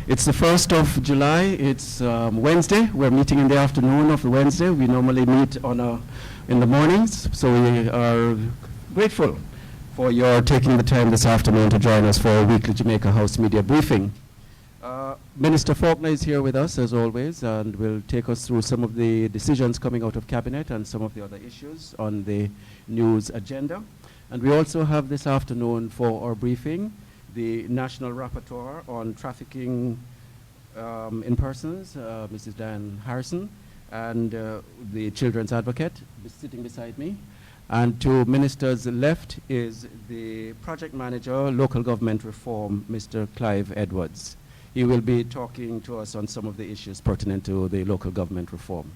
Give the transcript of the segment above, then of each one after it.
It's the 1st of July. It's Wednesday. We're meeting in the afternoon of the Wednesday. We normally meet in the mornings, so we are grateful for your taking the time this afternoon to join us for a weekly Jamaica House media briefing. Minister Faulkner is here with us, as always, and will take us through some of the decisions coming out of Cabinet and some of the other issues on the news agenda. And we also have this afternoon for our briefing the National Rapporteur on Trafficking in Persons, Mrs. Diane Harrison, and the Children's Advocate sitting beside me. And to Minister's left is the Project Manager, Local Government Reform, Mr. Clive Edwards. He will be talking to us on some of the issues pertinent to the local government reform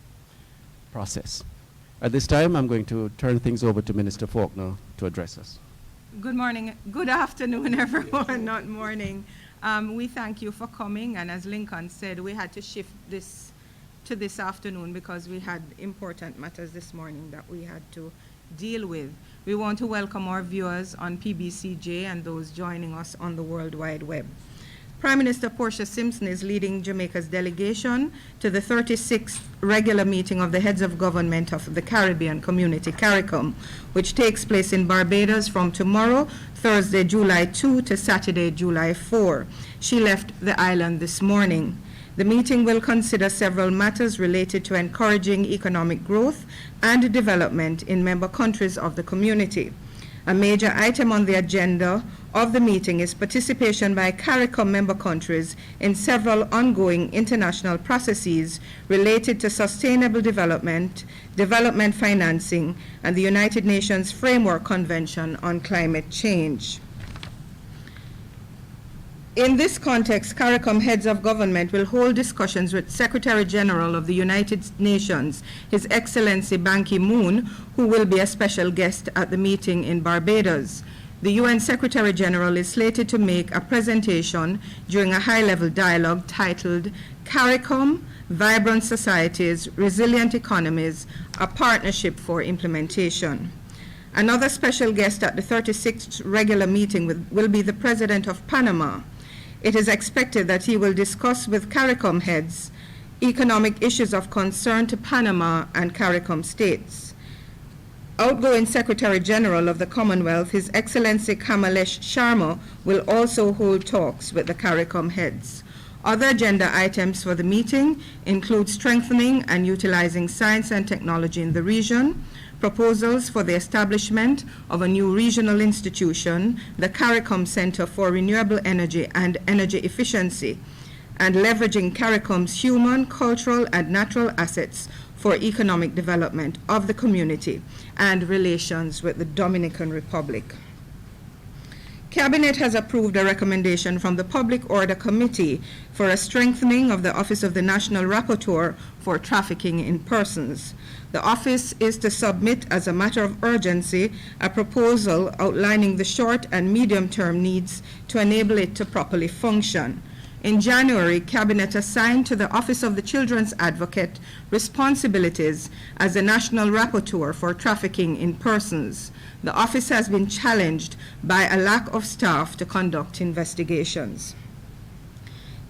process. At this time, I'm going to turn things over to Minister Faulkner to address us. Good morning, good afternoon, everyone, not morning. We thank you for coming, and as Lincoln said, we had to shift this to this afternoon because we had important matters this morning that we had to deal with. We want to welcome our viewers on PBCJ and those joining us on the World Wide Web. Prime Minister Portia Simpson is leading Jamaica's delegation to the 36th regular meeting of the Heads of Government of the Caribbean Community, CARICOM, which takes place in Barbados from tomorrow, Thursday, July 2 to Saturday, July 4. She left the island this morning. The meeting will consider several matters related to encouraging economic growth and development in member countries of the community. A major item on the agenda of the meeting is participation by CARICOM member countries in several ongoing international processes related to sustainable development, development financing, and the United Nations Framework Convention on Climate Change. In this context, CARICOM heads of government will hold discussions with Secretary General of the United Nations, His Excellency Ban Ki-moon, who will be a special guest at the meeting in Barbados. The UN Secretary General is slated to make a presentation during a high-level dialogue titled CARICOM, Vibrant Societies, Resilient Economies, a Partnership for Implementation. Another special guest at the 36th regular meeting will be the President of Panama. It is expected that he will discuss with CARICOM heads economic issues of concern to Panama and CARICOM states. Outgoing Secretary General of the Commonwealth, His Excellency Kamalesh Sharma, will also hold talks with the CARICOM heads. Other agenda items for the meeting include strengthening and utilizing science and technology in the region, proposals for the establishment of a new regional institution, the CARICOM Center for Renewable Energy and Energy Efficiency, and leveraging CARICOM's human, cultural, and natural assets for economic development of the community and relations with the Dominican Republic. Cabinet has approved a recommendation from the Public Order Committee for a strengthening of the Office of the National Rapporteur for Trafficking in Persons. The office is to submit as a matter of urgency a proposal outlining the short and medium-term needs to enable it to properly function. In January, Cabinet assigned to the Office of the Children's Advocate responsibilities as the National Rapporteur for Trafficking in Persons. The office has been challenged by a lack of staff to conduct investigations.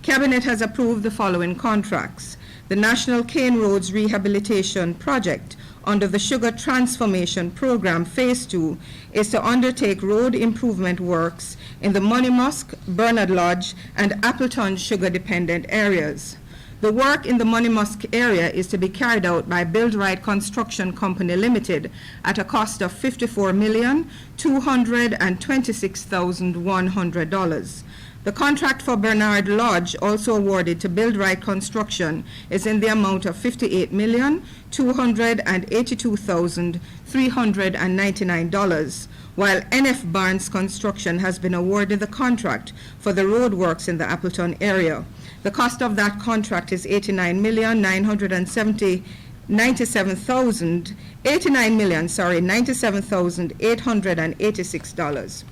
Cabinet has approved the following contracts. The National Cane Roads Rehabilitation Project under the Sugar Transformation Program Phase 2 is to undertake road improvement works in the Moneymusk, Bernard Lodge, and Appleton sugar-dependent areas. The work in the Moneymusk area is to be carried out by Build Right Construction Company Limited at a cost of $54,226,100. The contract for Bernard Lodge, also awarded to Build Right Construction, is in the amount of $58,282,399, while NF Barnes Construction has been awarded the contract for the road works in the Appleton area. The cost of that contract is $97,886.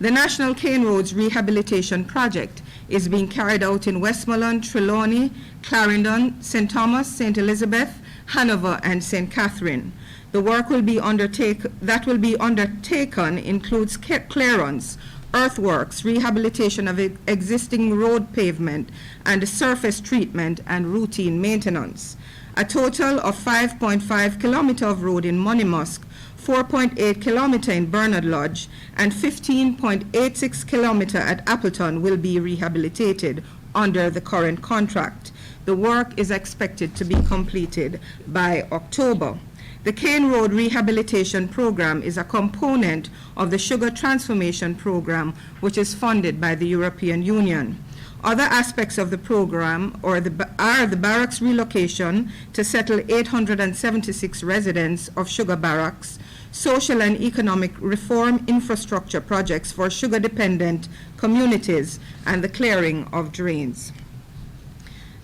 The National Cane Roads Rehabilitation Project is being carried out in Westmoreland, Trelawney, Clarendon, St. Thomas, St. Elizabeth, Hanover, and St. Catherine. The work that will be undertaken includes clearance earthworks, rehabilitation of existing road pavement, and surface treatment and routine maintenance. A total of 5.5 kilometers of road in Monimusk, 4.8 kilometers in Bernard Lodge, and 15.86 kilometers at Appleton will be rehabilitated under the current contract. The work is expected to be completed by October. The Cane Road Rehabilitation Program is a component of the Sugar Transformation Program, which is funded by the European Union. Other aspects of the program are the barracks relocation to settle 876 residents of sugar barracks, social and economic reform infrastructure projects for sugar-dependent communities, and the clearing of drains.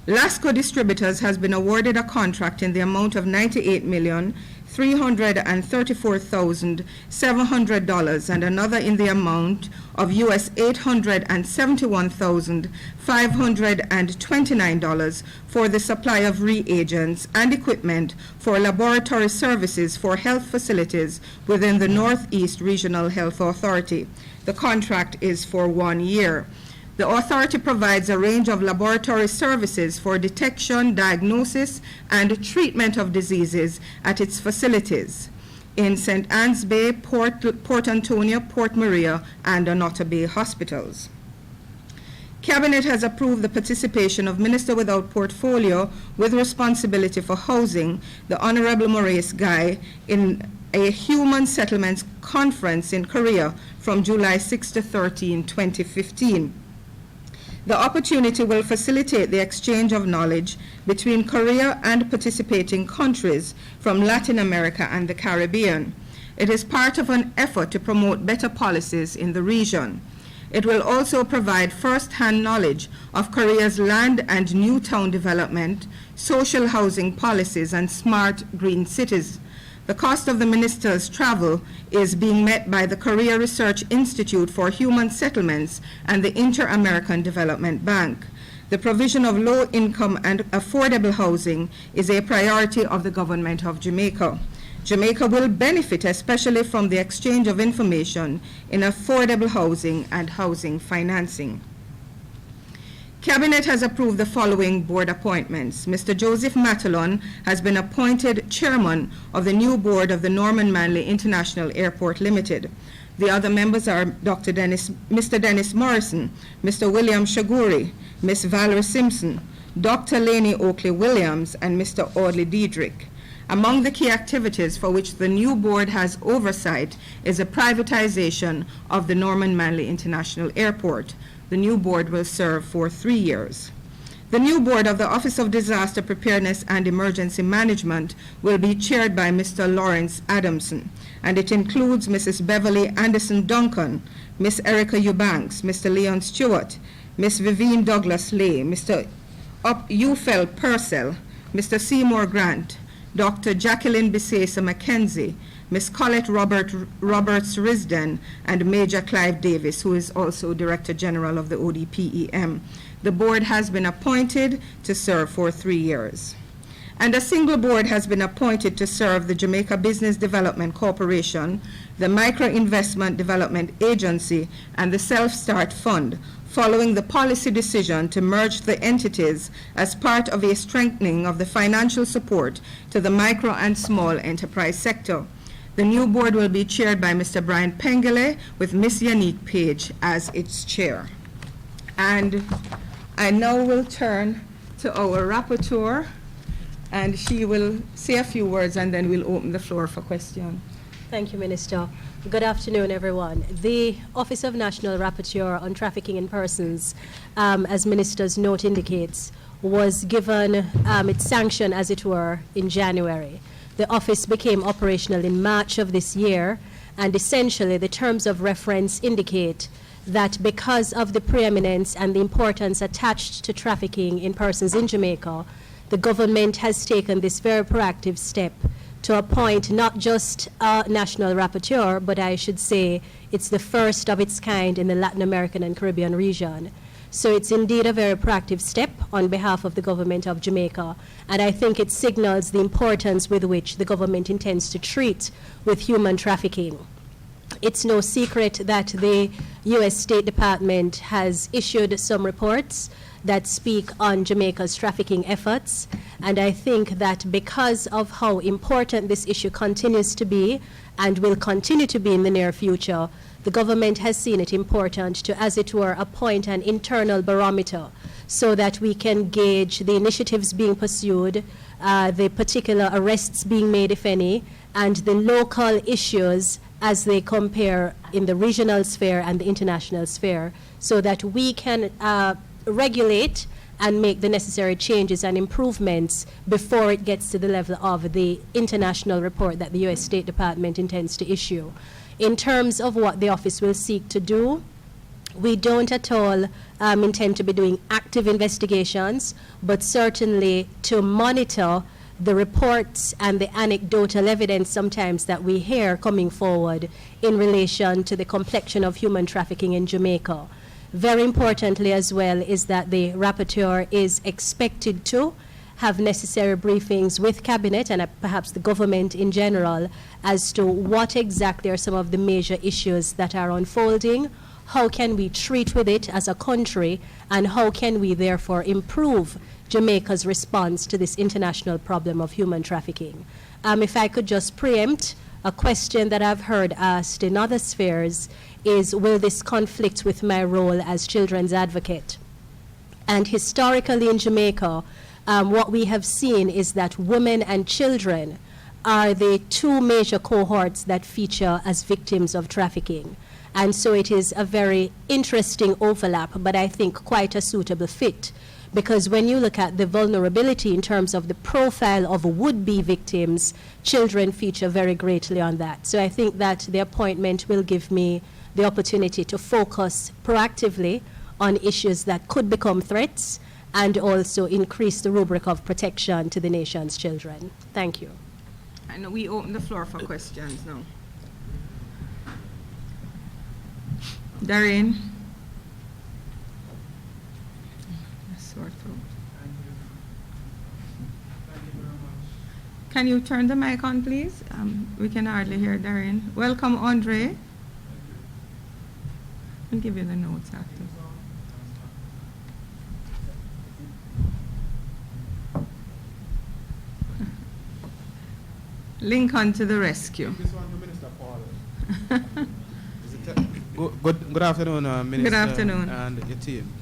LASCO Distributors has been awarded a contract in the amount of $98,334,700 and another in the amount of US $871,529 for the supply of reagents and equipment for laboratory services for health facilities within the Northeast Regional Health Authority. The contract is for 1 year. The authority provides a range of laboratory services for detection, diagnosis, and treatment of diseases at its facilities in St. Anne's Bay, Port Antonio, Port Maria, and Onoto Bay hospitals. Cabinet has approved the participation of Minister without Portfolio with responsibility for housing, the Honorable Maurice Guy, in a Human Settlements Conference in Korea from July 6 to 13, 2015. The opportunity will facilitate the exchange of knowledge between Korea and participating countries from Latin America and the Caribbean. It is part of an effort to promote better policies in the region. It will also provide first-hand knowledge of Korea's land and new town development, social housing policies, and smart green cities. The cost of the minister's travel is being met by the Korea Research Institute for Human Settlements and the Inter-American Development Bank. The provision of low-income and affordable housing is a priority of the government of Jamaica. Jamaica will benefit especially from the exchange of information in affordable housing and housing financing. Cabinet has approved the following board appointments. Mr. Joseph Matalon has been appointed chairman of the new board of the Norman Manley International Airport Limited. The other members are Mr. Dennis Morrison, Mr. William Shaguri, Ms. Valerie Simpson, Dr. Laney Oakley Williams, and Mr. Audley Diedrich. Among the key activities for which the new board has oversight is a privatization of the Norman Manley International Airport. The new board will serve for 3 years. The new board of the Office of Disaster Preparedness and Emergency Management will be chaired by Mr. Lawrence Adamson, and it includes Mrs. Beverly Anderson Duncan, Ms. Erica Eubanks, Mr. Leon Stewart, Ms. Vivienne Douglas Lay, Mr. Ufel Purcell, Mr. Seymour Grant, Dr. Jacqueline Bisesa McKenzie, Ms. Colette Roberts Risden, and Major Clive Davis, who is also Director General of the ODPEM. The board has been appointed to serve for 3 years. And a single board has been appointed to serve the Jamaica Business Development Corporation, the Micro Investment Development Agency, and the Self-Start Fund, following the policy decision to merge the entities as part of a strengthening of the financial support to the micro and small enterprise sector. The new board will be chaired by Mr. Brian Pengele with Ms. Yannick Page as its chair. And I now will turn to our rapporteur, and she will say a few words, and then we'll open the floor for questions. Thank you, Minister. Good afternoon, everyone. The Office of National Rapporteur on Trafficking in Persons, as Minister's note indicates, was given its sanction, as it were, in January. The office became operational in March of this year, and essentially the terms of reference indicate that because of the preeminence and the importance attached to trafficking in persons in Jamaica, the government has taken this very proactive step to appoint not just a national rapporteur, but I should say it's the first of its kind in the Latin American and Caribbean region. So it's indeed a very proactive step on behalf of the government of Jamaica, and I think it signals the importance with which the government intends to treat with human trafficking. It's no secret that the U.S. State Department has issued some reports that speak on Jamaica's trafficking efforts. And I think that because of how important this issue continues to be and will continue to be in the near future, the government has seen it important to, as it were, appoint an internal barometer so that we can gauge the initiatives being pursued, the particular arrests being made, if any, and the local issues as they compare in the regional sphere and the international sphere, so that we can regulate and make the necessary changes and improvements before it gets to the level of the international report that the U.S. State Department intends to issue. In terms of what the office will seek to do, we don't at all intend to be doing active investigations, but certainly to monitor the reports and the anecdotal evidence sometimes that we hear coming forward in relation to the complexion of human trafficking in Jamaica. Very importantly as well is that the rapporteur is expected to have necessary briefings with Cabinet and perhaps the government in general as to what exactly are some of the major issues that are unfolding, how can we treat with it as a country, and how can we therefore improve Jamaica's response to this international problem of human trafficking. If I could just preempt a question that I've heard asked in other spheres is, will this conflict with my role as children's advocate? And historically in Jamaica, what we have seen is that women and children are the two major cohorts that feature as victims of trafficking. And so it is a very interesting overlap, but I think quite a suitable fit. Because when you look at the vulnerability in terms of the profile of would-be victims, children feature very greatly on that. So I think that the appointment will give me the opportunity to focus proactively on issues that could become threats and also increase the rubric of protection to the nation's children. Thank you. And we open the floor for questions now. Darren. Sore throat. Can you turn the mic on, please? We can hardly hear Darren. Welcome, Andre. I'll give you the notes after. Lincoln to the rescue. This one to Minister Paul. Good afternoon, Minister. Good afternoon. And your team.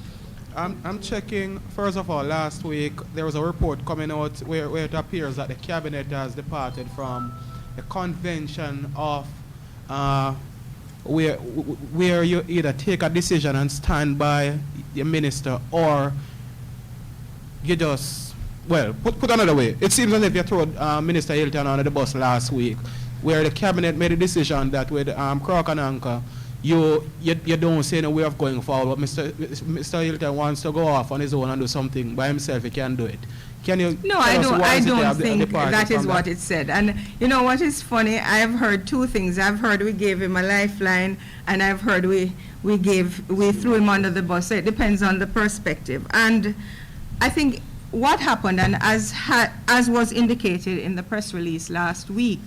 I'm checking, first of all, last week there was a report coming out where it appears that the Cabinet has departed from the convention of where you either take a decision and stand by your minister, or you just, well, put another way. It seems as if you threw Minister Hilton under the bus last week, where the Cabinet made a decision that with Crock and Anchor, you don't see any way of going forward. But Mr. Hilton wants to go off on his own and do something by himself. He can do it. Can you? No, I don't think that is what it said. And you know what is funny? I've heard two things. I've heard we gave him a lifeline, and I've heard we threw him under the bus. So it depends on the perspective. And I think what happened, and as was indicated in the press release last week,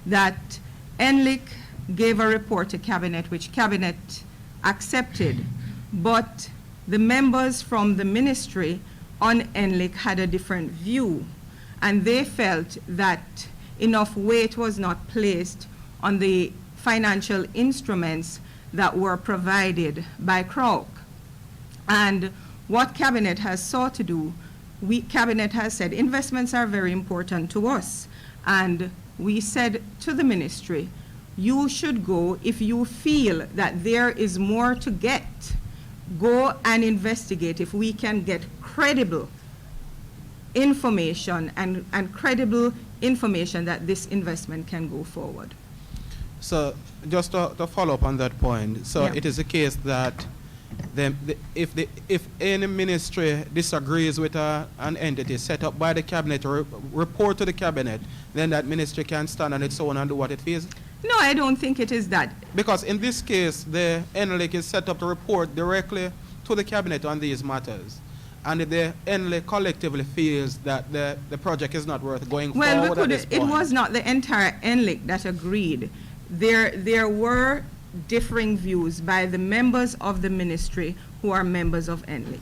that NLIC gave a report to Cabinet, which Cabinet accepted, but the members from the ministry on NLIC had a different view, and they felt that enough weight was not placed on the financial instruments that were provided by CROC. And what Cabinet has sought to do, Cabinet has said investments are very important to us, and we said to the ministry, you should go, if you feel that there is more to get, go and investigate if we can get credible information and credible information that this investment can go forward. So just to follow up on that point, so Yeah. it is the case that if any ministry disagrees with an entity set up by the Cabinet to report to the Cabinet, then that ministry can stand on its own and do what it feels? No, I don't think it is that. Because in this case, the NLIC is set up to report directly to the Cabinet on these matters. And the NLIC collectively feels that the project is not worth going forward at this point. It was not the entire NLIC that agreed. There were differing views by the members of the ministry who are members of NLIC.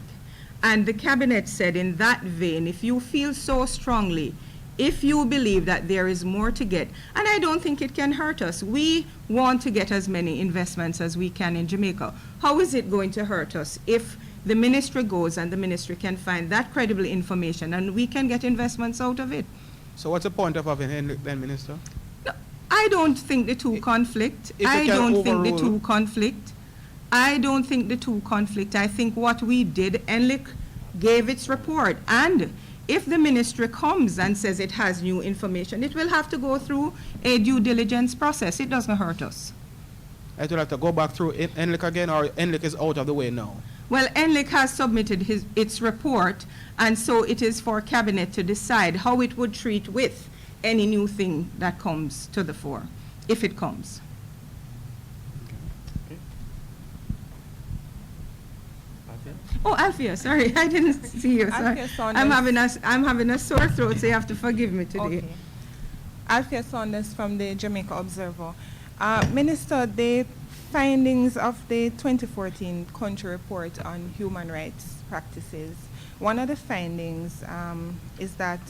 And the cabinet said in that vein, if you feel so strongly, if you believe that there is more to get, and I don't think it can hurt us. We want to get as many investments as we can in Jamaica. How is it going to hurt us if the ministry goes and the ministry can find that credible information and we can get investments out of it? So what's the point of having NLIC then, Minister? No, I don't think the two conflict. If it I can don't think the overrule- two conflict. I don't think the two conflict. I think what we did, NLIC gave its report, and if the ministry comes and says it has new information, it will have to go through a due diligence process. It doesn't hurt us. I will have to go back through NLIC again, or NLIC is out of the way now? Well, NLIC has submitted its report, and so it is for cabinet to decide how it would treat with any new thing that comes to the fore, if it comes. Oh, Alfia, sorry, I didn't see you. Sorry. Alfia Saunders. I'm having a sore throat, so you have to forgive me today. Okay. Alfia Saunders from the Jamaica Observer. Minister, the findings of the 2014 country report on human rights practices, one of the findings is that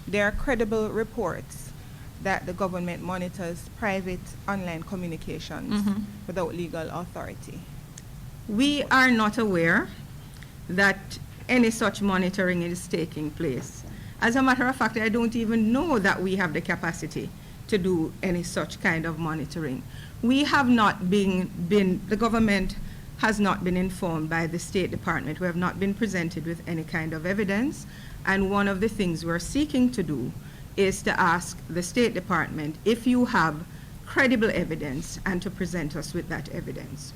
there are credible reports that the government monitors private online communications without legal authority. We are not aware that any such monitoring is taking place. As a matter of fact, I don't even know that we have the capacity to do any such kind of monitoring. We have not the government has not been informed by the State Department. We have not been presented with any kind of evidence. And one of the things we're seeking to do is to ask the State Department if you have credible evidence and to present us with that evidence.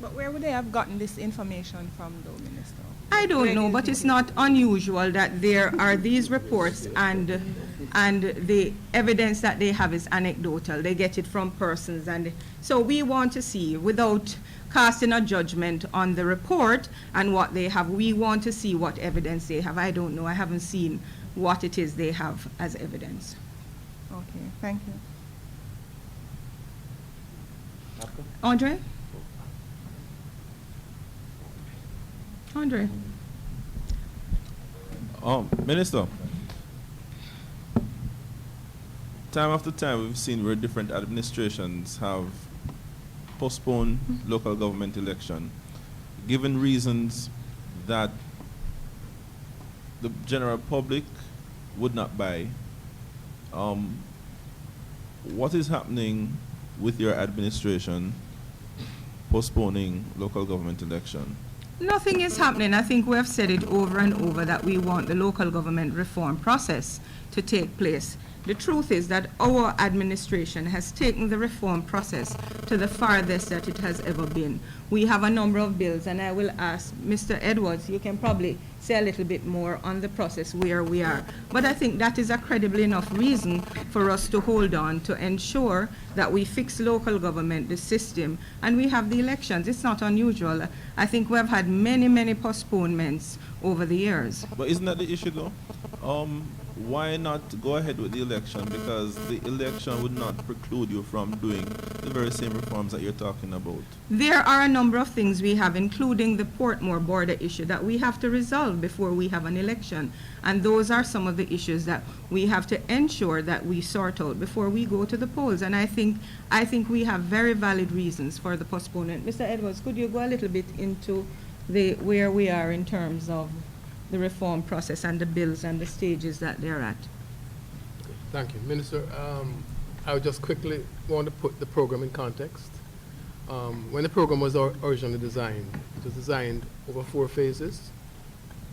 But where would they have gotten this information from, though, Minister? I don't know, but it's not unusual that there are these reports and the evidence that they have is anecdotal. They get it from persons, and so we want to see, without casting a judgment on the report and what they have, we want to see what evidence they have. I don't know. I haven't seen what it is they have as evidence. Okay, thank you. Andre? Andre? Minister, time after time we've seen where different administrations have postponed local government election, given reasons that the general public would not buy. What is happening with your administration postponing local government election? Nothing is happening. I think we have said it over and over that we want the local government reform process to take place. The truth is that our administration has taken the reform process to the farthest that it has ever been. We have a number of bills, and I will ask Mr. Edwards, you can probably say a little bit more on the process where we are. But I think that is a credible enough reason for us to hold on to ensure that we fix local government, the system, and we have the elections. It's not unusual. I think we have had many, many postponements over the years. But isn't that the issue though? Why not go ahead with the election? Because the election would not preclude you from doing the very same reforms that you're talking about. There are a number of things we have, including the Portmore border issue, that we have to resolve before we have an election. And those are some of the issues that we have to ensure that we sort out before we go to the polls. And I think we have very valid reasons for the postponement. Mr. Edwards, could you go a little bit into where we are in terms of the reform process and the bills and the stages that they're at? Thank you. Minister, I would just quickly want to put the program in context. When the program was originally designed, it was designed over 4 phases.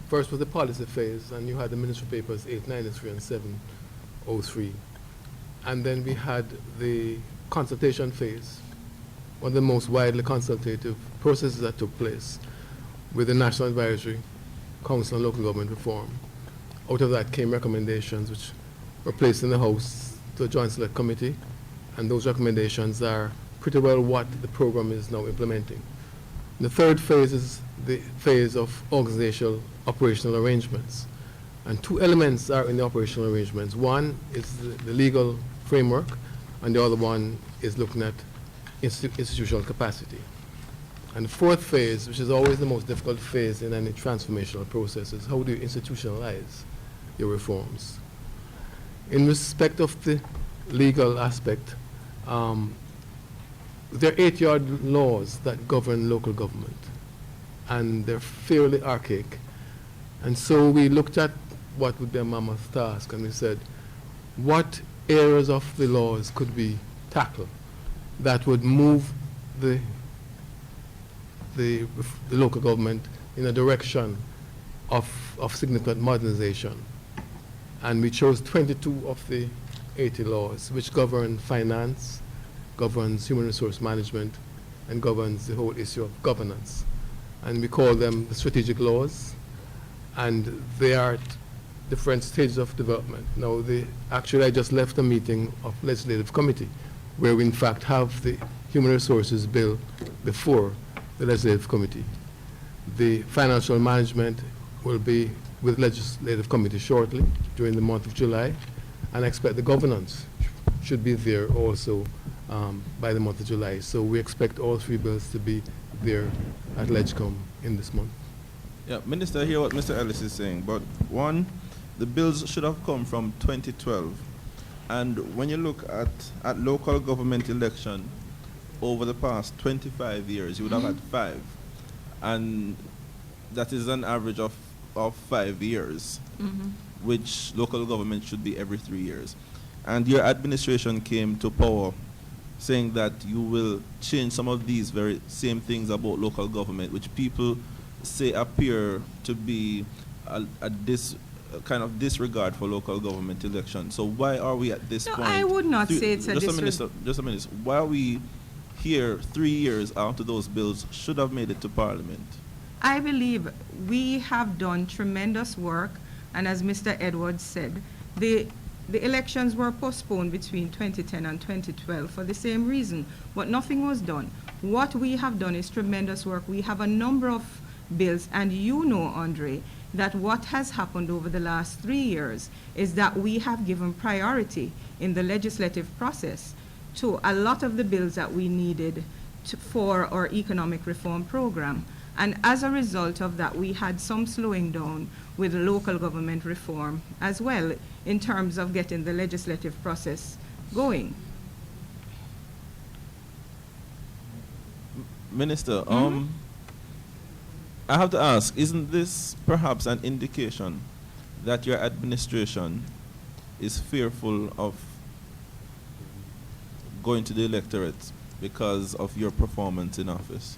First was the policy phase, and you had the ministry papers 893 and 703. And then we had the consultation phase, one of the most widely consultative processes that took place with the National Advisory Council on Local Government Reform. Out of that came recommendations which were placed in the House to a Joint Select Committee, and those recommendations are pretty well what the program is now implementing. The third phase is the phase of organizational operational arrangements. And 2 elements are in the operational arrangements. One is the legal framework, and the other one is looking at institutional capacity. And the fourth phase, which is always the most difficult phase in any transformational process, is how do you institutionalize your reforms? In respect of the legal aspect, there are 8-yard laws that govern local government, and they're fairly archaic. And so we looked at what would be a mammoth task, and we said, what areas of the laws could we tackle that would move the local government in a direction of significant modernization? And we chose 22 of the 80 laws, which govern finance, governs human resource management, and governs the whole issue of governance. And we call them the strategic laws, and they are at different stages of development. Now, actually, I just left a meeting of legislative committee where we in fact have the human resources bill before the legislative committee. The financial management will be with legislative committee shortly during the month of July, and I expect the governance should be there also by the month of July. So we expect all 3 bills to be there at LegCom in this month. Yeah, Minister, I hear what Mr. Ellis is saying, but one, the bills should have come from 2012. And when you look at local government election over the past 25 years, you would have had 5. And that is an average of 5 years, which local government should be every 3 years. And your administration came to power saying that you will change some of these very same things about local government, which people say appear to be a kind of disregard for local government elections. So why are we at this point? I would not say it's a disregard. Just a minute. Why are we here 3 years after those bills should have made it to Parliament? I believe we have done tremendous work, and as Mr. Edwards said, the elections were postponed between 2010 and 2012 for the same reason, but nothing was done. What we have done is tremendous work. We have a number of bills, and you know, Andre, that what has happened over the last 3 years is that we have given priority in the legislative process to a lot of the bills that we needed for our economic reform program. And as a result of that, we had some slowing down with local government reform as well in terms of getting the legislative process going. Minister, I have to ask, isn't this perhaps an indication that your administration is fearful of going to the electorate because of your performance in office?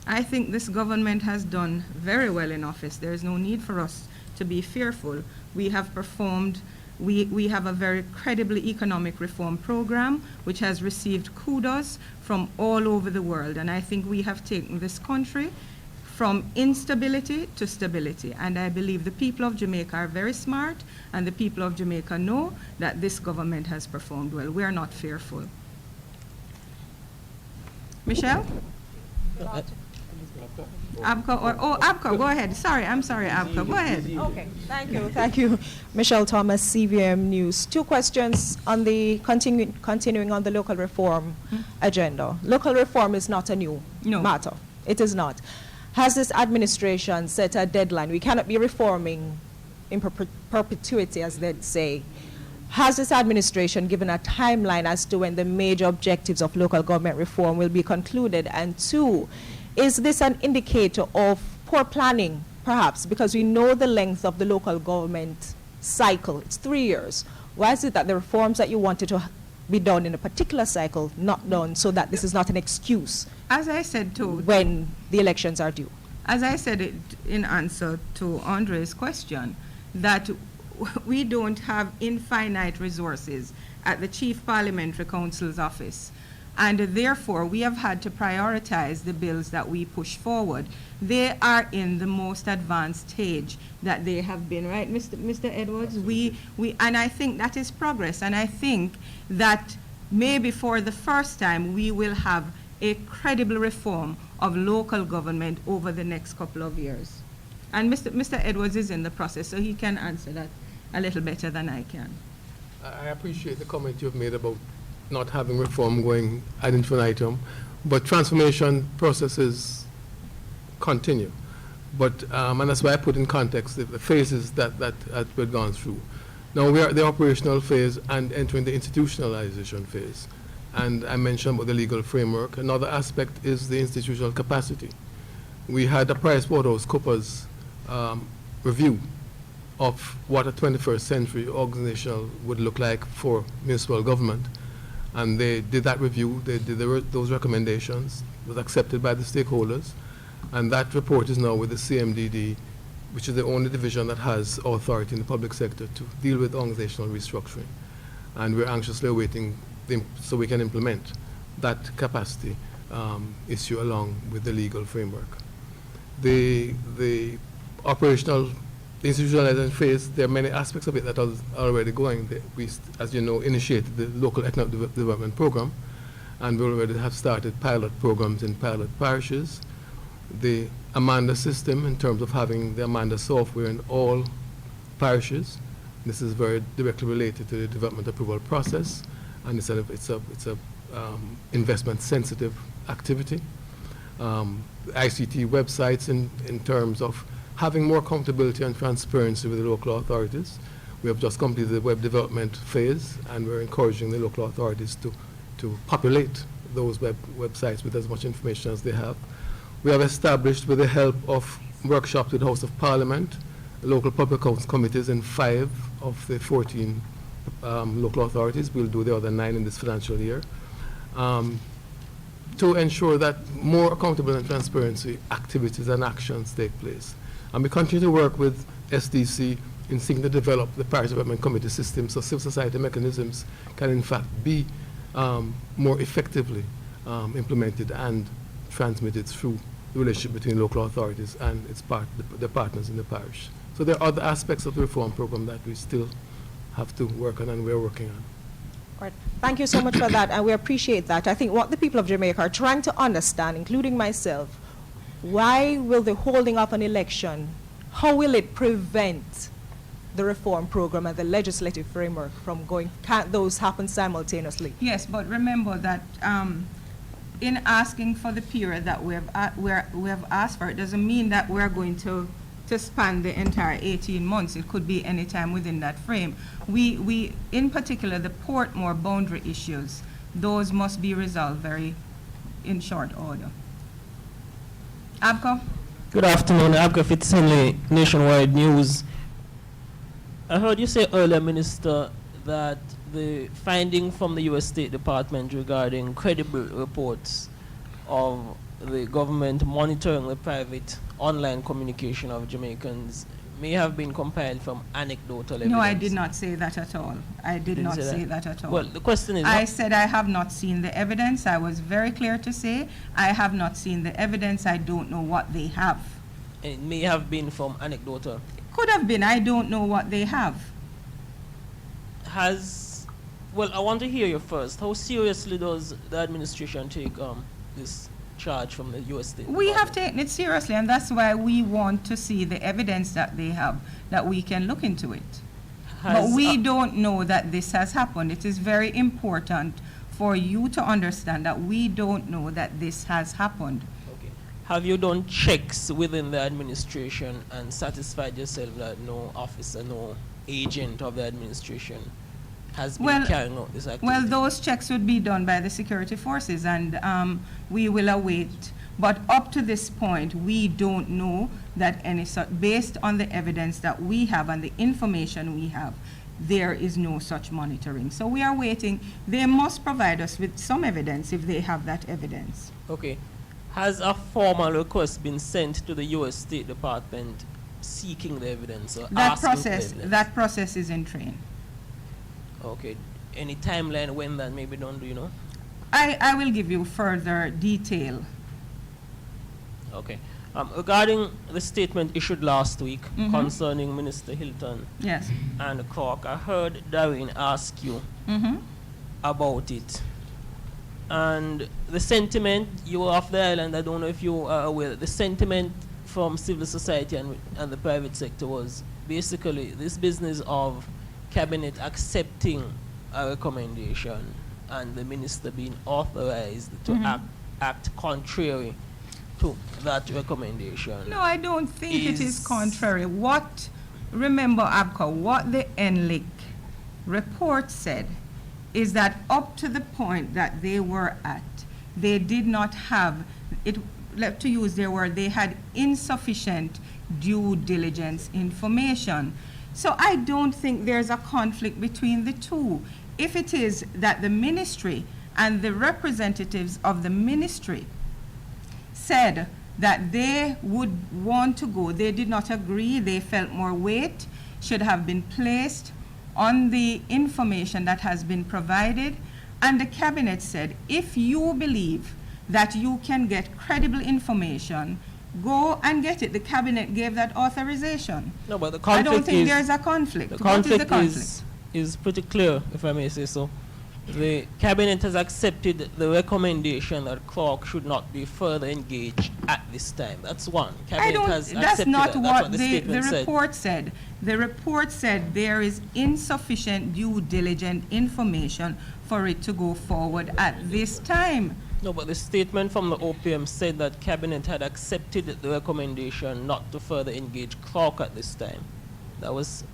I think this government has done very well in office. There is no need for us to be fearful. We have performed, we have a very credible economic reform program which has received kudos from all over the world. And I think we have taken this country from instability to stability. And I believe the people of Jamaica are very smart, and the people of Jamaica know that this government has performed well. We are not fearful. Michelle? Abco, go ahead. I'm sorry, Abco, go ahead. Okay, thank you. Michelle Thomas, CVM News. 2 questions on the continuing on the local reform agenda. Local reform is not a new matter. It is not. Has this administration set a deadline? We cannot be reforming in perpetuity, as they say. Has this administration given a timeline as to when the major objectives of local government reform will be concluded? And 2, is this an indicator of poor planning, perhaps, because we know the length of the local government cycle? It's 3 years. Why is it that the reforms that you wanted to be done in a particular cycle not done, so that this is not an excuse? As I said too, when the elections are due. As I said it in answer to Andre's question, that we don't have infinite resources at the Chief Parliamentary Council's office. And therefore, we have had to prioritize the bills that we push forward. They are in the most advanced stage that they have been, right, Mr. Edwards? And I think that is progress. And I think that maybe for the first time, we will have a credible reform of local government over the next couple of years. And Mr. Edwards is in the process, so he can answer that a little better than I can. I appreciate the comment you've made about not having reform going ad infinitum, but transformation processes continue. But, and that's why I put in context the phases that we've gone through. Now we are at the operational phase and entering the institutionalization phase. And I mentioned about the legal framework. Another aspect is the institutional capacity. We had a PricewaterhouseCoopers review of what a 21st century organization would look like for municipal government. And they did that review, they did those recommendations, it was accepted by the stakeholders. And that report is now with the CMDD, which is the only division that has authority in the public sector to deal with organizational restructuring. And we're anxiously awaiting so we can implement that capacity issue along with the legal framework. The operational, the institutionalization phase, there are many aspects of it that are already going. We, as you know, initiated the local economic development program, and we already have started pilot programs in pilot parishes. The Amanda system, in terms of having the Amanda software in all parishes, this is very directly related to the development approval process, and it's a investment-sensitive activity. ICT websites in terms of having more accountability and transparency with the local authorities. We have just completed the web development phase, and we're encouraging the local authorities to populate those websites with as much information as they have. We have established, with the help of workshops with the House of Parliament, local public accounts committees in 5 of the 14 local authorities. We'll do the other 9 in this financial year, to ensure that more accountability and transparency activities and actions take place. And we continue to work with SDC in seeking to develop the Parish Development Committee system so civil society mechanisms can in fact be more effectively implemented and transmitted through the relationship between local authorities and the partners in the parish. So there are other aspects of the reform program that we still have to work on and we're working on. Right. Thank you so much for that, and we appreciate that. I think what the people of Jamaica are trying to understand, including myself, why will the holding up an election, how will it prevent the reform program and the legislative framework from going, can't those happen simultaneously? Yes, but remember that in asking for the period that we have asked for, it doesn't mean that we're going to span the entire 18 months. It could be any time within that frame. We in particular, the Portmore boundary issues, those must be resolved in short order. Abco? Good afternoon, Abco Fitzhenley, Nationwide News. I heard you say earlier, Minister, that the finding from the U.S. State Department regarding credible reports of the government monitoring the private online communication of Jamaicans may have been compiled from anecdotal evidence. No, I did not say that at all. I did not say that at all. Well, the question is... I said I have not seen the evidence. I was very clear to say I have not seen the evidence. I don't know what they have. It may have been from anecdotal. It could have been. I don't know what they have. Well, I want to hear you first. How seriously does the administration take this charge from the U.S. State Department? We have taken it seriously, and that's why we want to see the evidence that they have, that we can look into it. But we don't know that this has happened. It is very important for you to understand that we don't know that this has happened. Okay. Have you done checks within the administration and satisfied yourself that no officer, no agent of the administration has been carrying out this activity? Well, those checks would be done by the security forces, and we will await. But up to this point, we don't know that based on the evidence that we have and the information we have, there is no such monitoring. So we are waiting. They must provide us with some evidence if they have that evidence. Okay. Has a formal request been sent to the U.S. State Department seeking the evidence or asking for the evidence? That process is in train. Okay. Any timeline when that may be done, do you know? I will give you further detail. Okay. Regarding the statement issued last week concerning Minister Hilton and Cork, I heard Darren ask you about it. And the sentiment, you were off the island, I don't know if you are aware, the sentiment from civil society and the private sector was basically this business of Cabinet accepting a recommendation and the minister being authorized to act contrary to that recommendation. No, I don't think it is contrary. Remember, Abka, what the NLIC report said is that up to the point that they were at, they did not have, to use their word, they had insufficient due diligence information. So I don't think there's a conflict between the two. If it is that the ministry and the representatives of the ministry said that they would want to go, they did not agree, they felt more weight should have been placed on the information that has been provided, and the cabinet said, if you believe that you can get credible information, go and get it. The cabinet gave that authorization. No, but the conflict I don't think there's a conflict. What is the conflict? Is pretty clear, if I may say so. The cabinet has accepted the recommendation that Clark should not be further engaged at this time. That's one. Cabinet has accepted that's not that. what the report said. The report said there is insufficient due diligent information for it to go forward at this time. No, but the statement from the OPM said that cabinet had accepted the recommendation not to further engage Clark at this time. That was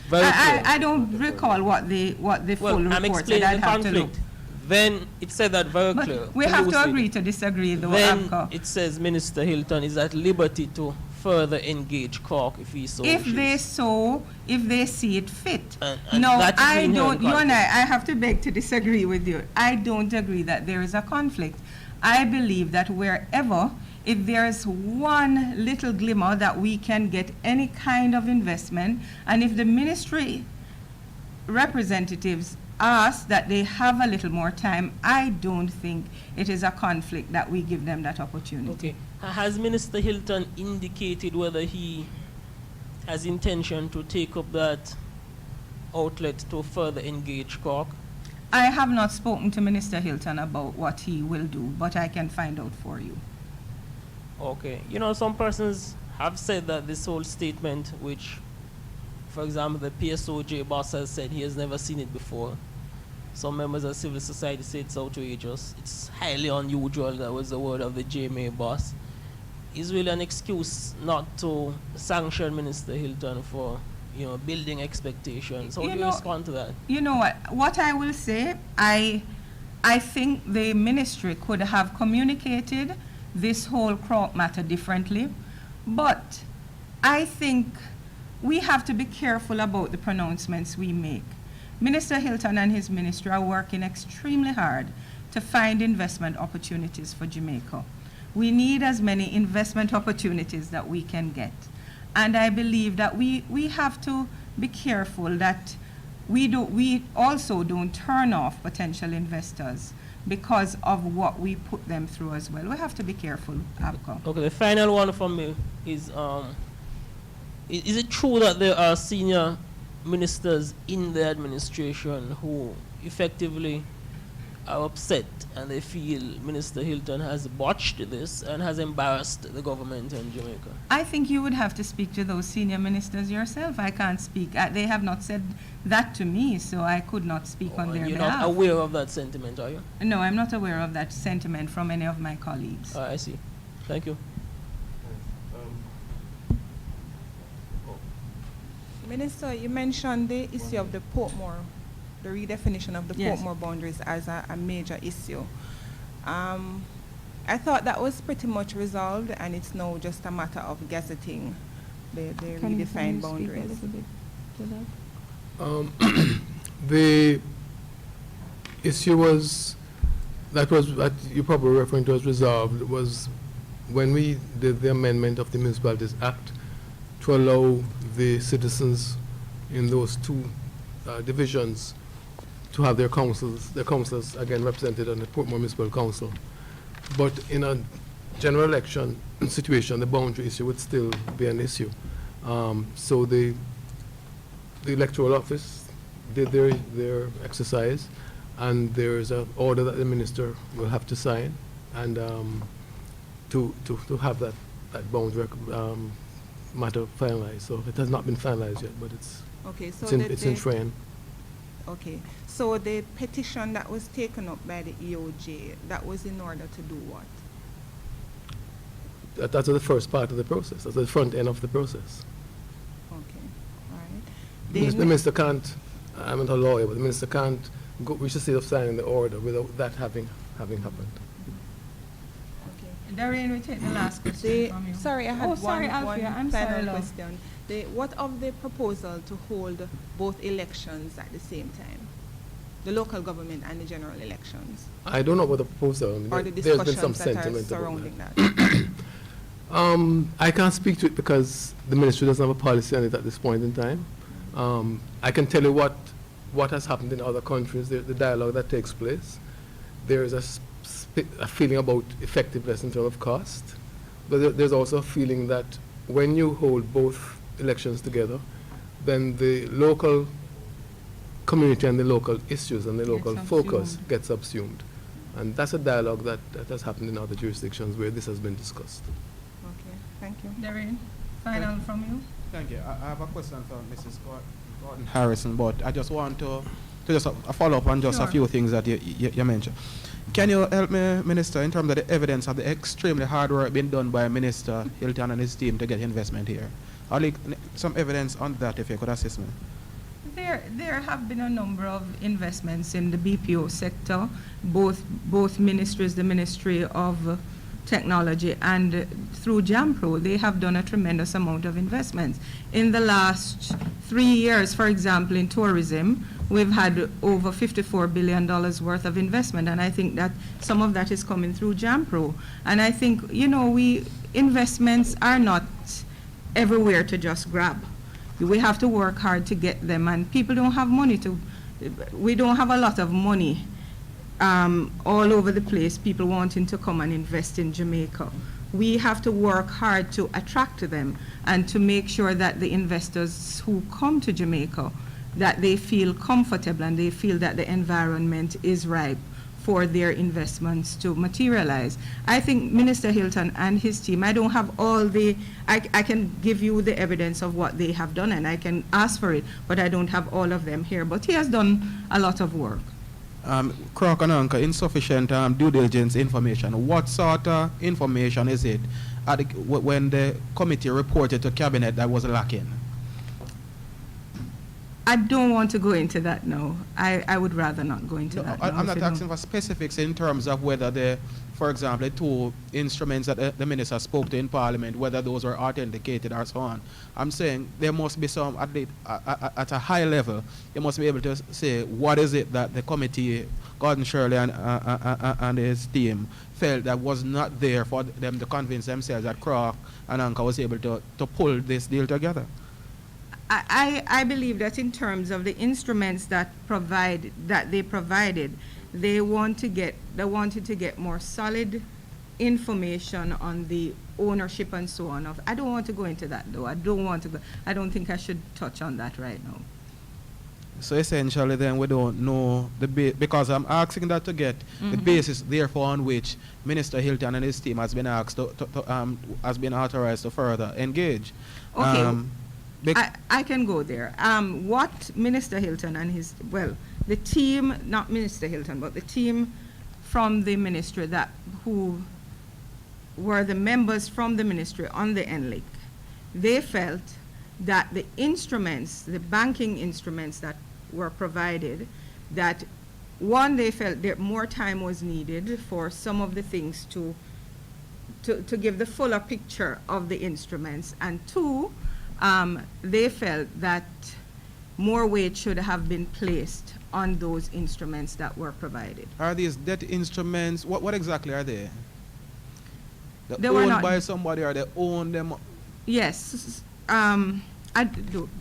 very clear. I don't recall what the full report I'm explaining said. the conflict. Then it said that very but clear. We have to agree to disagree, though. Then it says Minister Hilton is at liberty to further engage Clark if he so wishes. If they see it fit. And no, that is I don't. You and I conflict. have to beg to disagree with you. I don't agree that there is a conflict. I believe that wherever, if there's one little glimmer that we can get any kind of investment, and if the ministry representatives ask that they have a little more time, I don't think it is a conflict that we give them that opportunity. Okay. Has Minister Hilton indicated whether he has intention to take up that outlet to further engage Clark? I have not spoken to Minister Hilton about what he will do, but I can find out for you. Okay. You know, some persons have said that this whole statement, which, for example, the PSOJ boss has said he has never seen it before. Some members of civil society say it's outrageous. It's highly unusual, that was the word of the JMA boss. Is really an excuse not to sanction Minister Hilton for, building expectations. How do you respond to that? You know what? What I will say, I think the ministry could have communicated this whole crop matter differently, but I think we have to be careful about the pronouncements we make. Minister Hilton and his ministry are working extremely hard to find investment opportunities for Jamaica. We need as many investment opportunities that we can get. And I believe that we have to be careful that we also don't turn off potential investors because of what we put them through as well. We have to be careful, Abco. Okay, the final one from me is it true that there are senior ministers in the administration who effectively are upset and they feel Minister Hilton has botched this and has embarrassed the government in Jamaica? I think you would have to speak to those senior ministers yourself. I can't speak. They have not said that to me, so I could not speak on their behalf. You're not aware of that sentiment, are you? No, I'm not aware of that sentiment from any of my colleagues. I see. Thank you. Minister, you mentioned the issue of the Portmore, the redefinition of the Yes. Portmore boundaries as a major issue. I thought that was pretty much resolved, and it's now just a matter of gazetting the redefined boundaries. The issue was that you're probably referring to as resolved was when we did the amendment of the Municipalities Act to allow the citizens in those two divisions to have their councillors again represented on the Portmore Municipal Council. But in a general election situation, the boundary issue would still be an issue. So the electoral office did their exercise, and there's an order that the minister will have to sign, and to have that boundary matter finalized. So it has not been finalized yet, but it's Okay, so in train. Okay, So the petition that was taken up by the EOJ, that was in order to do what? That's the first part of the process. That's the front end of the process. Okay, all right. The minister can't, I'm not a lawyer, but the minister can't reach the state of signing the order without that having happened. Doreen, we take the last question from you. Sorry, I had one final sorry, love. question. What of the proposal to hold both elections at the same time? The local government and the general elections? I don't know about the proposal. Or the There's been some discussions that are sentiment surrounding about that? I can't speak to it because the ministry doesn't have a policy on it at this point in time. I can tell you what has happened in other countries, the dialogue that takes place. There is a feeling about effectiveness in terms of cost, but there's also a feeling that when you hold both elections together, then the local community and the local issues and the local focus gets subsumed. And that's a dialogue that has happened in other jurisdictions where this has been discussed. Okay, thank you. Doreen, final from you. Thank you. I have a question for Mrs. Gordon Harrison, but I just want to just follow up on just a few things that you mentioned. Can you help me, Minister, in terms of the evidence of the extremely hard work being done by Minister Hilton and his team to get investment here? I'll like some evidence on that if you could assist me. There have been a number of investments in the BPO sector, both ministries, the Ministry of Technology and through JAMPRO, they have done a tremendous amount of investments. In the last 3 years, for example, in tourism, we've had over $54 billion worth of investment, and I think that some of that is coming through JAMPRO. And I think, investments are not everywhere to just grab. We have to work hard to get them, and people don't have money we don't have a lot of money all over the place, people wanting to come and invest in Jamaica. We have to work hard to attract them and to make sure that the investors who come to Jamaica, that they feel comfortable and they feel that the environment is ripe for their investments to materialize. I think Minister Hilton and his team, I don't have all I can give you the evidence of what they have done and I can ask for it, but I don't have all of them here. But he has done a lot of work. Crock and Anchor, insufficient due diligence information. What sort of information is it when the committee reported to Cabinet that was lacking? I don't want to go into that now. I would rather not go into that now. I'm not asking for specifics in terms of whether for example, the two instruments that the minister spoke to in Parliament, whether those were authenticated or so on. I'm saying there must be some, at a high level, you must be able to say what is it that the committee, Gordon Shirley and his team, felt that was not there for them to convince themselves that Crock and Anchor was able to pull this deal together. I believe that in terms of the instruments that they provided, they wanted to get more solid information on the ownership and so on. I don't want to go into that though. I don't think I should touch on that right now. So essentially then we don't know because I'm asking that to get the basis therefore on which Minister Hilton and his team has been asked has been authorized to further engage. Okay. I can go there. What Minister Hilton and the team, not Minister Hilton, but the team from the ministry who were the members from the ministry on the NLIC, they felt that the instruments, the banking instruments that were provided, that one, they felt that more time was needed for some of the things to give the fuller picture of the instruments, and two, they felt that more weight should have been placed on those instruments that were provided. Are these debt instruments, what exactly are they? They owned by somebody or they own them? Yes. Don't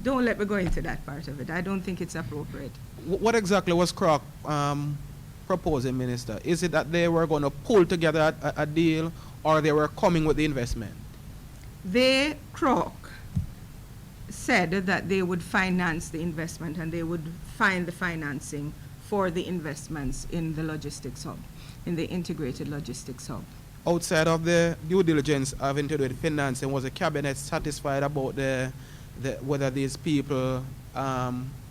let me go into that part of it. I don't think it's appropriate. What exactly was Crock proposing, Minister? Is it that they were going to pull together a deal or they were coming with the investment? Crock said that they would finance the investment and they would find the financing for the investments in the logistics hub, in the integrated logistics hub. Outside of the due diligence having to do with financing, was the Cabinet satisfied about whether these people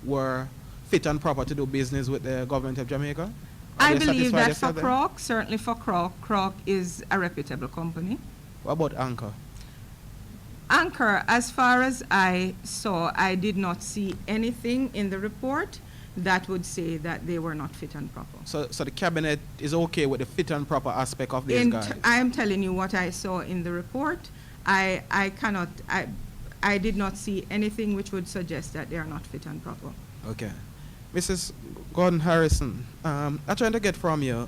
were fit and proper to do business with the government of Jamaica? I believe that for Croc, certainly for Croc is a reputable company. What about Anchor? Anchor, as far as I saw, I did not see anything in the report that would say that they were not fit and proper. So the cabinet is okay with the fit and proper aspect of these guys? I am telling you what I saw in the report. I did not see anything which would suggest that they are not fit and proper. Okay. Mrs. Gordon Harrison, I'm trying to get from you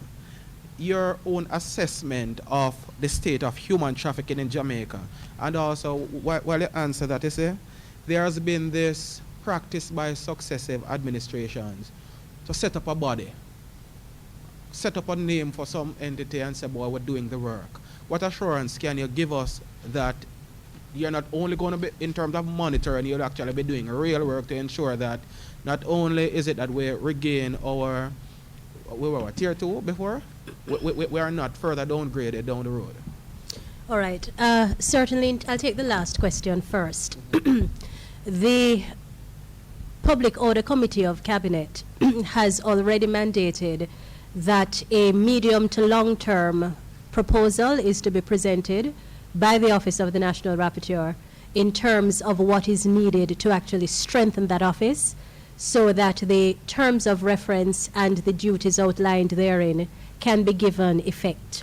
your own assessment of the state of human trafficking in Jamaica. And also, while you answer that, you say, there has been this practice by successive administrations to set up a body, set up a name for some entity and say, boy, we're doing the work. What assurance can you give us that you're not only going to be, in terms of monitoring, you'll actually be doing real work to ensure that not only is it that we regain our, we were what, tier 2 before? We are not further downgraded down the road. All right. Certainly, I'll take the last question first. The Public Order Committee of Cabinet has already mandated that a medium to long-term proposal is to be presented by the Office of the National Rapporteur in terms of what is needed to actually strengthen that office so that the terms of reference and the duties outlined therein can be given effect.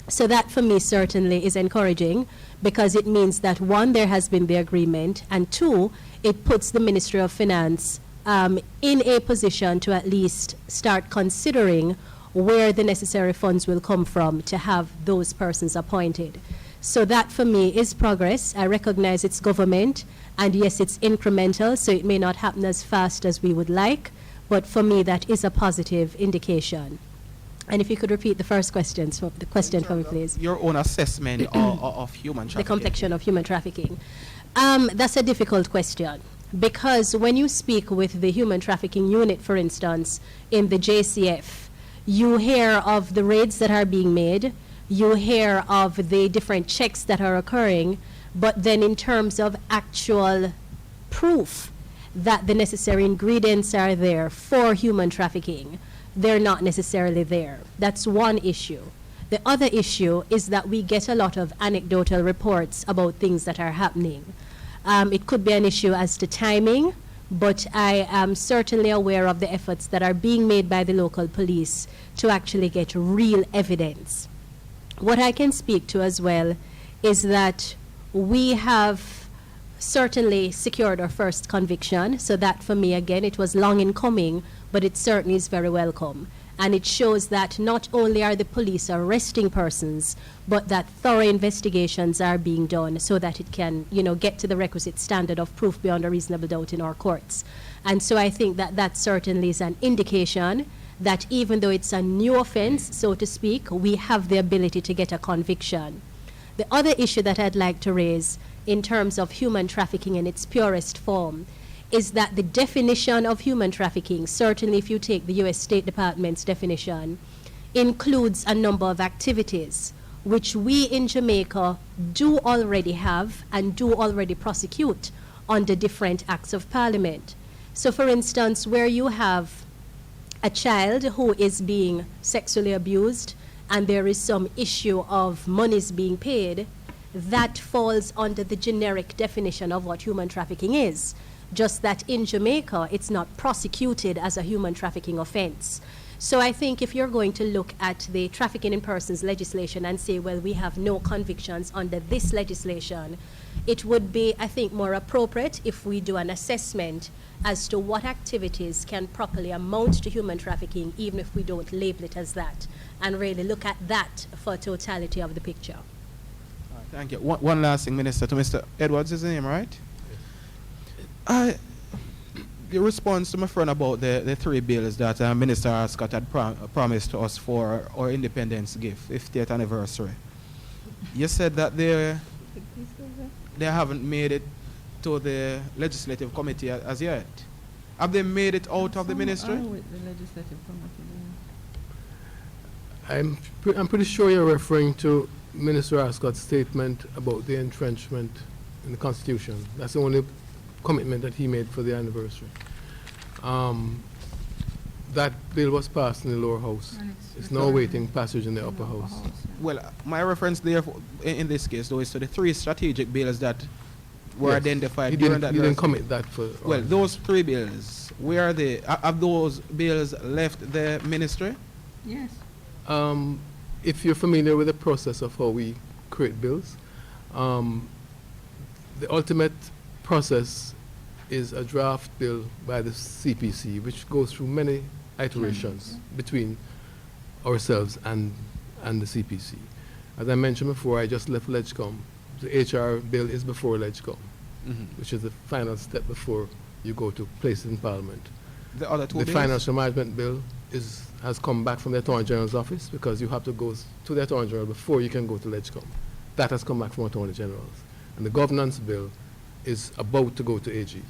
So that for me certainly is encouraging because it means that one, there has been the agreement, and two, it puts the Ministry of Finance in a position to at least start considering where the necessary funds will come from to have those persons appointed. So that for me is progress. I recognize it's government, and yes, it's incremental, so it may not happen as fast as we would like, but for me that is a positive indication. And if you could repeat the first question for me, please. Your own assessment of human trafficking. The complexion of human trafficking. That's a difficult question because when you speak with the human trafficking unit, for instance, in the JCF, you hear of the raids that are being made, you hear of the different checks that are occurring, but then in terms of actual proof that the necessary ingredients are there for human trafficking, they're not necessarily there. That's one issue. The other issue is that we get a lot of anecdotal reports about things that are happening. It could be an issue as to timing, but I am certainly aware of the efforts that are being made by the local police to actually get real evidence. What I can speak to as well is that we have certainly secured our first conviction, so that for me, again, it was long in coming, but it certainly is very welcome. And it shows that not only are the police arresting persons, but that thorough investigations are being done so that it can, get to the requisite standard of proof beyond a reasonable doubt in our courts. And so I think that that certainly is an indication that even though it's a new offense, so to speak, we have the ability to get a conviction. The other issue that I'd like to raise in terms of human trafficking in its purest form is that the definition of human trafficking, certainly if you take the U.S. State Department's definition, includes a number of activities which we in Jamaica do already have and do already prosecute under different acts of parliament. So for instance, where you have a child who is being sexually abused and there is some issue of monies being paid, that falls under the generic definition of what human trafficking is. Just that in Jamaica, it's not prosecuted as a human trafficking offense. So I think if you're going to look at the trafficking in persons legislation and say, well, we have no convictions under this legislation, it would be, I think, more appropriate if we do an assessment as to what activities can properly amount to human trafficking, even if we don't label it as that, and really look at that for totality of the picture. All right, thank you. One last thing, Minister, to Mr. Edwards is his name, right? Your response to my friend about the three bills that Minister Ascott had promised us for our independence gift, 50th anniversary. You said that they haven't made it to the legislative committee as yet. Have they made it out of the ministry? With the legislative committee. I'm pretty sure you're referring to Minister Ascott's statement about the entrenchment in the Constitution. That's the only commitment that he made for the anniversary. That bill was passed in the lower house. It's now awaiting passage in the upper house. Well, my reference there in this case, though, is to the 3 strategic bills that were Yes. identified He during didn't, that. he didn't commit that for. Well, those 3 bills, where are they? Have those bills left the ministry? Yes. If you're familiar with the process of how we create bills, the ultimate process is a draft bill by the CPC, which goes through many iterations between ourselves and the CPC. As I mentioned before, I just left LegCom. The HR bill is before LegCom, which is the final step before you go to place it in Parliament. The other 2 The bills? financial management bill has come back from the Attorney General's office because you have to go to the Attorney General before you can go to LegCom. That has come back from Attorney General's. And the governance bill is about to go to AG.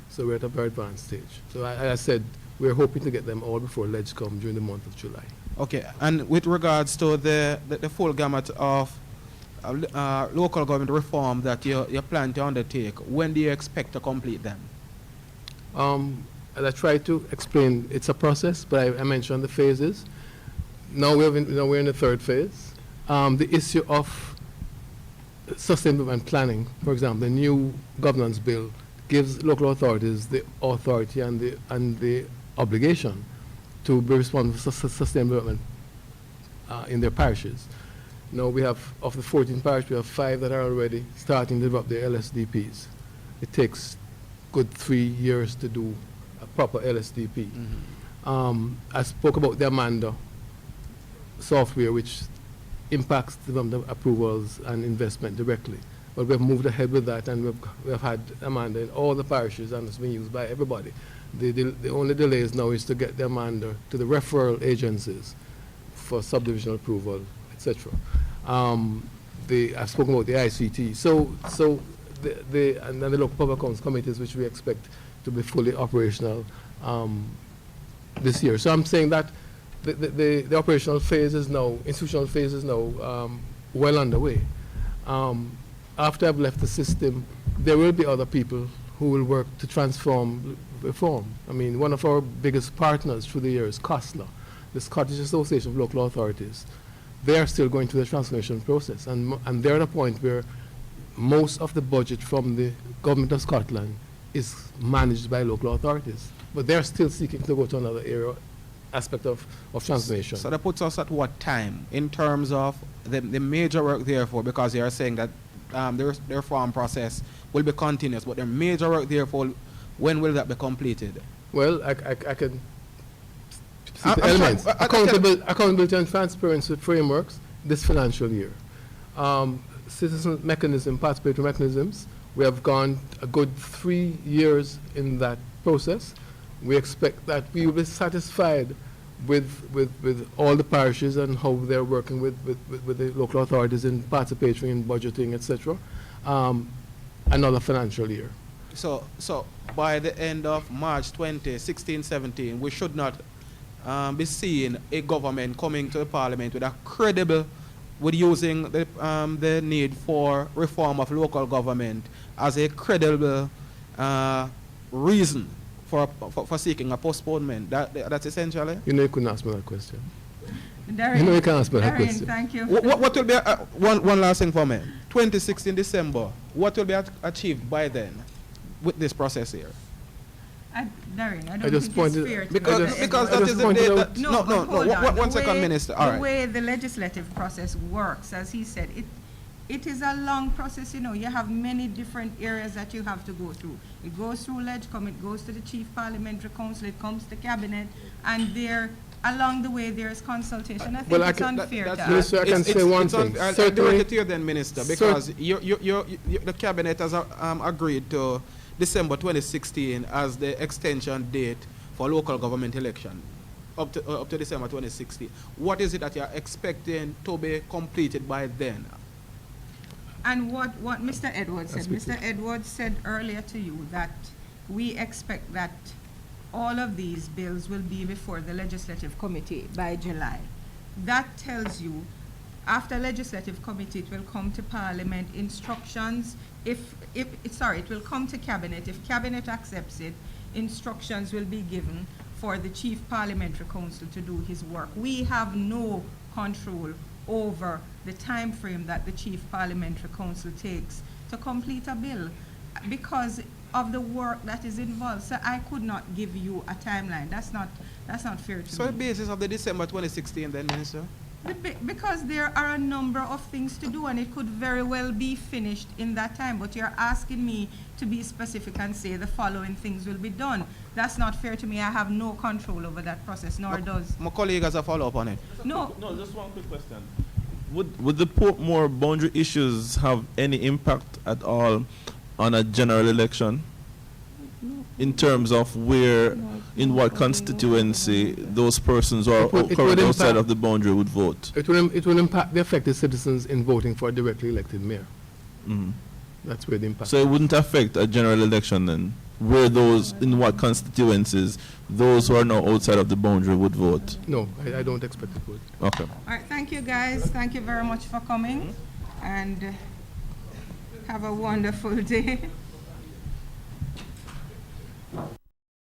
So we're at a very advanced stage. So I said, we're hoping to get them all before LegCom during the month of July. Okay, and with regards to the full gamut of local government reform that you plan to undertake, when do you expect to complete them? As I tried to explain, it's a process, but I mentioned the phases. Now we're in the 3rd phase. The issue of sustainable and planning, for example, the new governance bill gives local authorities the authority and the obligation to be responsible for sustainable development in their parishes. Now we have, of the 14 parishes, we have 5 that are already starting to develop their LSDPs. It takes good 3 years to do a proper LSDP. I spoke about the Amanda software, which impacts development approvals and investment directly. But we've moved ahead with that, and we've had Amanda in all the parishes, and it's been used by everybody. The only delays now is to get the Amanda to the referral agencies for subdivisional approval, etc. I've spoken about the ICT. So and then the local public accounts committees, which we expect to be fully operational this year. So I'm saying that the operational phase is now, institutional phase is now well underway. After I've left the system, there will be other people who will work to transform reform. I mean, one of our biggest partners through the years, COSLA, the Scottish Association of Local Authorities, they are still going through the transformation process, and they're at a point where most of the budget from the government of Scotland is managed by local authorities, but they're still seeking to go to another area, aspect of transformation. So that puts us at what time in terms of the major work therefore, because you are saying that the reform process will be continuous, but the major work therefore, when will that be completed? Well, I can see the elements. Accountability and transparency frameworks this financial year. Citizen mechanism, participatory mechanisms, we have gone a good 3 years in that process. We expect that we will be satisfied with all the parishes and how they're working with the local authorities in participatory in budgeting, etc. Another financial year. So by the end of March 2016-17, we should not be seeing a government coming to the Parliament with a credible, with using the need for reform of local government as a credible reason for seeking a postponement. That's essentially. You know, you couldn't ask me that question. Darren, you know, you can't ask me that question. Thank you. What will be one last thing for me? 2016 December. What will be achieved by then with this process here? Darren, I I just don't think it's pointed- fair to Because that is the day that. No, but hold on. One second, Minister. All The right. way the legislative process works, as he said, it is a long process, you know. You have many different areas that you have to go through. It goes through LegCom, it goes to the Chief Parliamentary Council, it comes to Cabinet, and there, along the way, there is consultation. I think Well, it's unfair to ask. Minister, I can say one thing. I'll Certainly- direct it to you then, Minister, because the Cabinet has agreed to December 2016 as the extension date for local government election, up to December 2016. What is it that you're expecting to be completed by then? And what Mr. Edwards said, Mr. Edwards said earlier to you that we expect that all of these bills will be before the Legislative Committee by July. That tells you, after Legislative Committee, it will come to Parliament, instructions, it will come to Cabinet. If Cabinet accepts it, instructions will be given for the Chief Parliamentary Council to do his work. We have no control over the time frame that the Chief Parliamentary Council takes to complete a bill because of the work that is involved. So I could not give you a timeline. That's not fair to So me. the basis of the December 2016 then, Minister? Because there are a number of things to do and it could very well be finished in that time, but you're asking me to be specific and say the following things will be done. That's not fair to me. I have no control over that process, nor does... My colleague has a follow-up on it. No, just one quick question. Would the Portmore boundary issues have any impact at all on a general election? In terms of where, in what constituency those persons who are currently outside of the boundary would vote? It will impact the affected citizens in voting for a directly elected mayor. Mhm. That's where the impact. So it wouldn't affect a general election then? Where those, in what constituencies, those who are now outside of the boundary would vote? No, I don't expect it would. Okay. all right, thank you guys. Thank you very much for coming and have a wonderful day.